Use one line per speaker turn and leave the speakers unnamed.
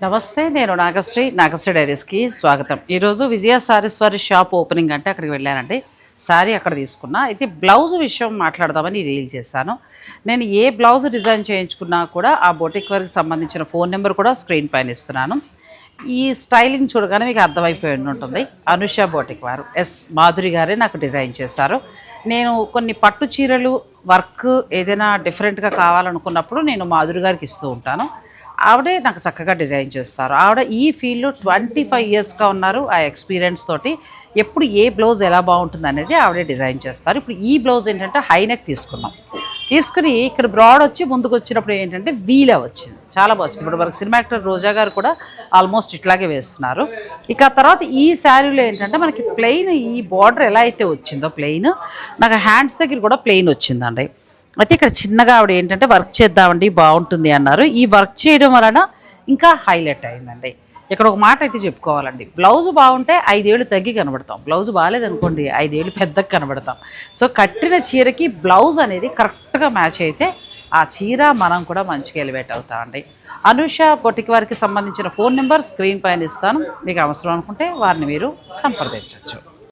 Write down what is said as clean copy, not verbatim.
నమస్తే, నేను నాగశ్రీ డైరీస్కి స్వాగతం. ఈరోజు విజయ సారీస్ వారి షాప్ ఓపెనింగ్ అంటే అక్కడికి వెళ్ళానండి. శారీ అక్కడ తీసుకున్నా. అయితే బ్లౌజ్ విషయం మాట్లాడదామని రీల్ చేశాను. నేను ఏ బ్లౌజ్ డిజైన్ చేయించుకున్నా కూడా ఆ బొటిక్ వారికి సంబంధించిన ఫోన్ నెంబర్ కూడా స్క్రీన్ పైన ఇస్తున్నాను. ఈ స్టైలింగ్ చూడగానే మీకు అర్థమైపోయి ఉంటుంది. అనుష బొటిక్ వారు మాధురి గారే నాకు డిజైన్ చేశారు. నేను కొన్ని పట్టు చీరలు వర్క్ ఏదైనా డిఫరెంట్గా కావాలనుకున్నప్పుడు నేను మాధురి గారికి ఇస్తూ ఉంటాను. ఆవిడే నాకు చక్కగా డిజైన్ చేస్తారు. ఆవిడ ఈ ఫీల్డ్లో 25 ఇయర్స్గా ఉన్నారు. ఆ ఎక్స్పీరియన్స్ తోటి ఎప్పుడు ఏ బ్లౌజ్ ఎలా బాగుంటుంది అనేది ఆవిడే డిజైన్ చేస్తారు. ఇప్పుడు ఈ బ్లౌజ్ ఏంటంటే హైనెక్ తీసుకుని ఇక్కడ బ్రాడ్ వచ్చి ముందుకు వచ్చినప్పుడు ఏంటంటే వీలా వచ్చింది, చాలా బాగుంది. ఇప్పుడు మనకు సినిమా యాక్టర్ రోజా గారు కూడా ఆల్మోస్ట్ ఇట్లాగే వేస్తున్నారు. ఇక తర్వాత ఈ శారీలో ఏంటంటే మనకి ప్లెయిన్, ఈ బార్డర్ ఎలా అయితే వచ్చిందో ప్లెయిన్, నాకు హ్యాండ్స్ దగ్గర కూడా ప్లెయిన్ వచ్చిందండి. అయితే ఇక్కడ చిన్నగా ఆవిడ ఏంటంటే వర్క్ చేద్దామండి బాగుంటుంది అన్నారు. ఈ వర్క్ చేయడం వలన ఇంకా హైలైట్ అయిందండి. ఇక్కడ ఒక మాట అయితే చెప్పుకోవాలండి, బ్లౌజ్ బాగుంటే 5 ఏళ్ళు తగ్గి కనబడతాం, బ్లౌజ్ బాగాలేదనుకోండి 5 ఏళ్ళు పెద్దగా కనబడతాం. సో కట్టిన చీరకి బ్లౌజ్ అనేది కరెక్ట్గా మ్యాచ్ అయితే ఆ చీర మనం కూడా మంచిగా ఎలివేట్ అవుతామండి. అనుష బొటిక్ వారికి సంబంధించిన ఫోన్ నెంబర్ స్క్రీన్ పైన ఇస్తాను. మీకు అవసరం అనుకుంటే వారిని మీరు సంప్రదించవచ్చు.